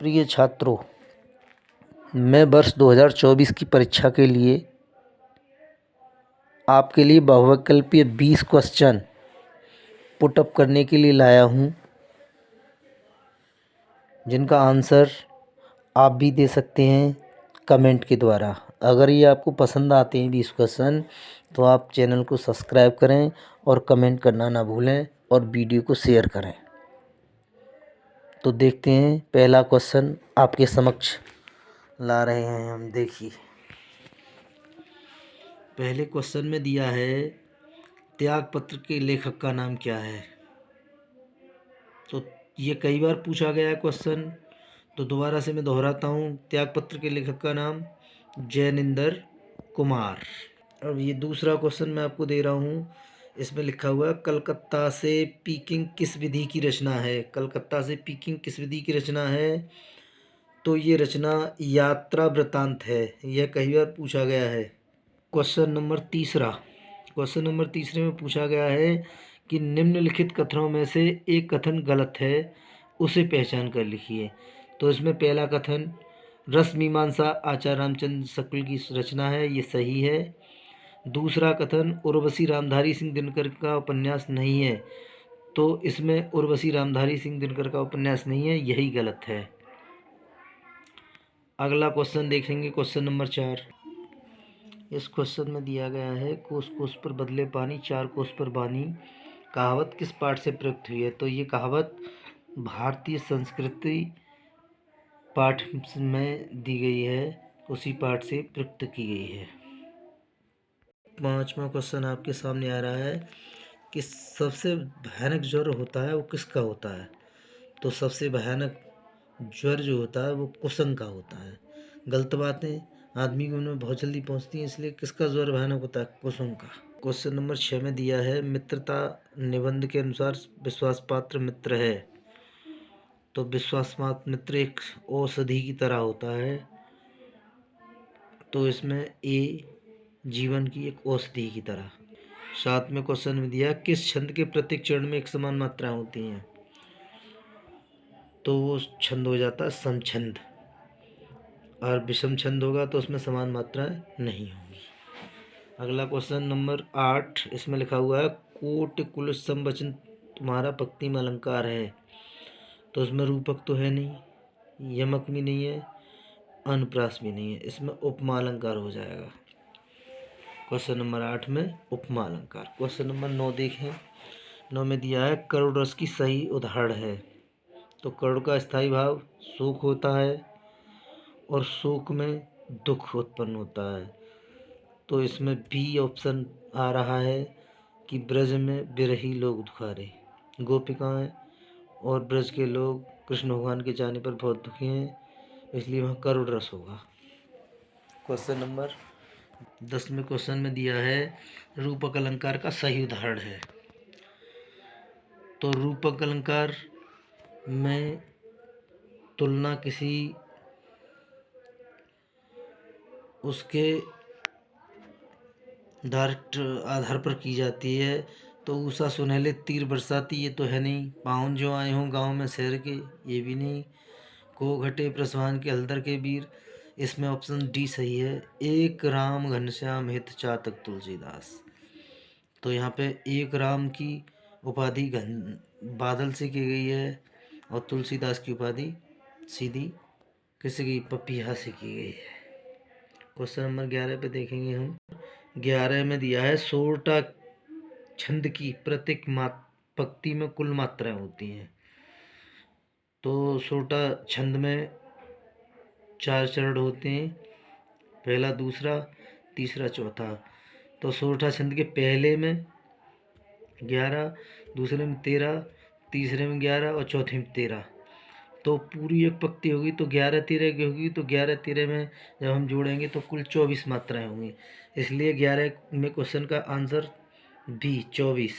प्रिय छात्रों, मैं वर्ष 2024 की परीक्षा के लिए आपके लिए बहुविकल्पीय 20 क्वेश्चन पुटअप करने के लिए लाया हूं, जिनका आंसर आप भी दे सकते हैं कमेंट के द्वारा। अगर ये आपको पसंद आते हैं 20 क्वेश्चन तो आप चैनल को सब्सक्राइब करें और कमेंट करना ना भूलें और वीडियो को शेयर करें। तो देखते हैं, पहला क्वेश्चन आपके समक्ष ला रहे हैं हम। देखिए, पहले क्वेश्चन में दिया है त्यागपत्र के लेखक का नाम क्या है। तो ये कई बार पूछा गया है क्वेश्चन, तो दोबारा से मैं दोहराता हूँ। त्यागपत्र के लेखक का नाम जैनेंद्र कुमार। अब ये दूसरा क्वेश्चन मैं आपको दे रहा हूँ। इसमें लिखा हुआ है कलकत्ता से पीकिंग किस विधि की रचना है। कलकत्ता से पीकिंग किस विधि की रचना है? तो ये रचना यात्रा वृत्तांत है। यह कई बार पूछा गया है। क्वेश्चन नंबर तीसरे में पूछा गया है कि निम्नलिखित कथनों में से एक कथन गलत है, उसे पहचान कर लिखिए। तो इसमें पहला कथन रस मीमांसा आचार्य रामचंद्र शुक्ल की रचना है, ये सही है। दूसरा कथन उर्वशी रामधारी सिंह दिनकर का उपन्यास नहीं है, तो इसमें उर्वशी रामधारी सिंह दिनकर का उपन्यास नहीं है, यही गलत है। अगला क्वेश्चन देखेंगे, क्वेश्चन नंबर 4। इस क्वेश्चन में दिया गया है कोस कोस पर बदले पानी, चार कोस पर बानी कहावत किस पाठ से प्रयुक्त हुई है। तो ये कहावत भारतीय संस्कृति पाठ में दी गई है, उसी पाठ से प्रयुक्त की गई है। पांचवा क्वेश्चन आपके सामने आ रहा है कि सबसे भयानक ज्वर होता है वो किसका होता है। तो सबसे भयानक ज्वर जो होता है वो कुसंग का होता है। गलत बातें आदमी के मन में बहुत जल्दी पहुंचती हैं, इसलिए किसका ज्वर भयानक होता है? कुसुम का। क्वेश्चन नंबर 6 में दिया है मित्रता निबंध के अनुसार विश्वास पात्र मित्र है। तो विश्वास पात्र मित्र एक औषधि की तरह होता है, तो इसमें ए जीवन की एक औषधि की तरह। 7वें क्वेश्चन में दिया किस छंद के प्रत्येक चरण में एक समान मात्राएं होती हैं। तो वो छंद हो जाता है समछंद, और विषम छंद होगा तो उसमें समान मात्राएं नहीं होंगी। अगला क्वेश्चन नंबर 8, इसमें लिखा हुआ है कोट कुल समवचन तुम्हारा पंक्ति में अलंकार है। तो इसमें रूपक तो है नहीं, यमक भी नहीं है, अनुप्रास भी नहीं है, इसमें उपमा अलंकार हो जाएगा। क्वेश्चन नंबर 8 में उपमा अलंकार। क्वेश्चन नंबर 9 देखें। 9 में दिया है करुण रस की सही उदाहरण है। तो करुण का स्थायी भाव शोक होता है और शोक में दुख उत्पन्न होता है, तो इसमें बी ऑप्शन आ रहा है कि ब्रज में बिरही लोग दुखारे। गोपिकाएं और ब्रज के लोग कृष्ण भगवान के जाने पर बहुत दुखी हैं, इसलिए वहाँ करुण रस होगा। क्वेश्चन नंबर 10वें क्वेश्चन में दिया है रूपक अलंकार का सही उदाहरण है। तो रूपक अलंकार में तुलना किसी उसके डायरेक्ट आधार पर की जाती है। तो उषा सुनहले तीर बरसाती, ये तो है नहीं। पाहुन जो आए हों गांव में शहर के, ये भी नहीं। को घटे प्रसवान के हलदर के वीर, इसमें ऑप्शन डी सही है। एक राम घनश्याम हित चातक तुलसीदास। तो यहाँ पे एक राम की उपाधि घन बादल से की गई है और तुलसीदास की उपाधि सीधी किसी की पपीहा से की गई है। क्वेश्चन नंबर 11 पे देखेंगे हम। 11 में दिया है सोरठा छंद की प्रत्येक पंक्ति में कुल मात्राएं होती हैं। तो सोरठा छंद में 4 चरण होते हैं, पहला, दूसरा, तीसरा, चौथा। तो सोरठा छंद के पहले में 11, दूसरे में 13, तीसरे में 11 और चौथे में 13। तो पूरी एक पंक्ति होगी तो 11-13 की होगी, तो 11-13 में जब हम जोड़ेंगे तो कुल 24 मात्राएं होंगी, इसलिए 11 में क्वेश्चन का आंसर बी 24।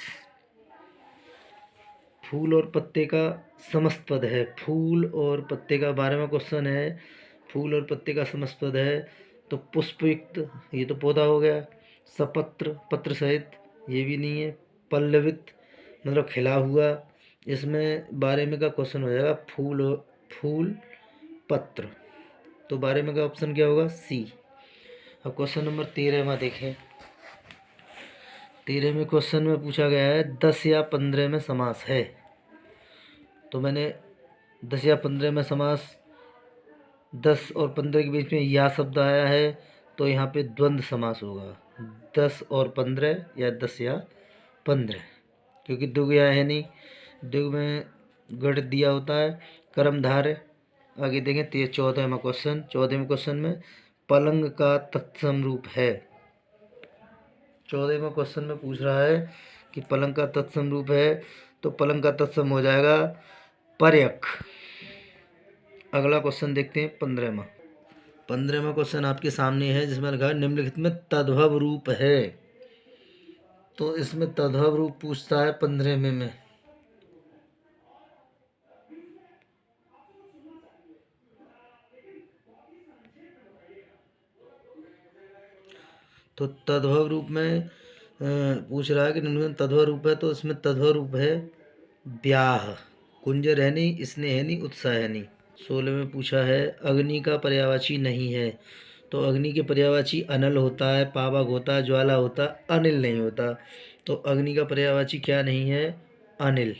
फूल और पत्ते का समस्त पद है। फूल और पत्ते का 12वां क्वेश्चन है। फूल और पत्ते का समस्त पद है, तो पुष्पयुक्त, ये तो पौधा हो गया। सपत्र, पत्र सहित, ये भी नहीं है। पल्लवित मतलब खिला हुआ, इसमें 12वें का क्वेश्चन हो जाएगा फूल पत्र। तो 12वें का ऑप्शन क्या होगा? सी। अब क्वेश्चन नंबर 13वां देखें। 13वें क्वेश्चन में पूछा गया है 10 या 15 में समास है। तो मैंने 10 या 15 में समास, 10 और 15 के बीच में या शब्द आया है तो यहाँ पे द्वंद्व समास होगा, 10 और 15 या 10 या 15, क्योंकि द्विगु या है नहीं। द्विगु में गढ़ दिया होता है कर्मधारय। आगे देखें 14वां क्वेश्चन। 14वें क्वेश्चन में पलंग का तत्सम रूप है। 14वें क्वेश्चन में पूछ रहा है कि पलंग का तत्सम रूप है, तो पलंग का तत्सम हो जाएगा पर्यक। अगला क्वेश्चन देखते हैं 15वां। 15वां क्वेश्चन आपके सामने है जिसमें लिखा है निम्नलिखित में तद्भव रूप है। तो इसमें तद्भव रूप पूछता है 15वें में। तो तद्भव रूप में पूछ रहा है कि निम्नलिखित में तद्भव रूप है, तो इसमें तद्भव रूप है ब्याह। कुंजर है नहीं, स्नेह है नहीं, उत्साह है नहीं। 16 में पूछा है अग्नि का पर्यायवाची नहीं है। तो अग्नि के पर्यायवाची अनल होता है, पावक होता है, ज्वाला होता है, अनिल नहीं होता। तो अग्नि का पर्यायवाची क्या नहीं है? अनिल।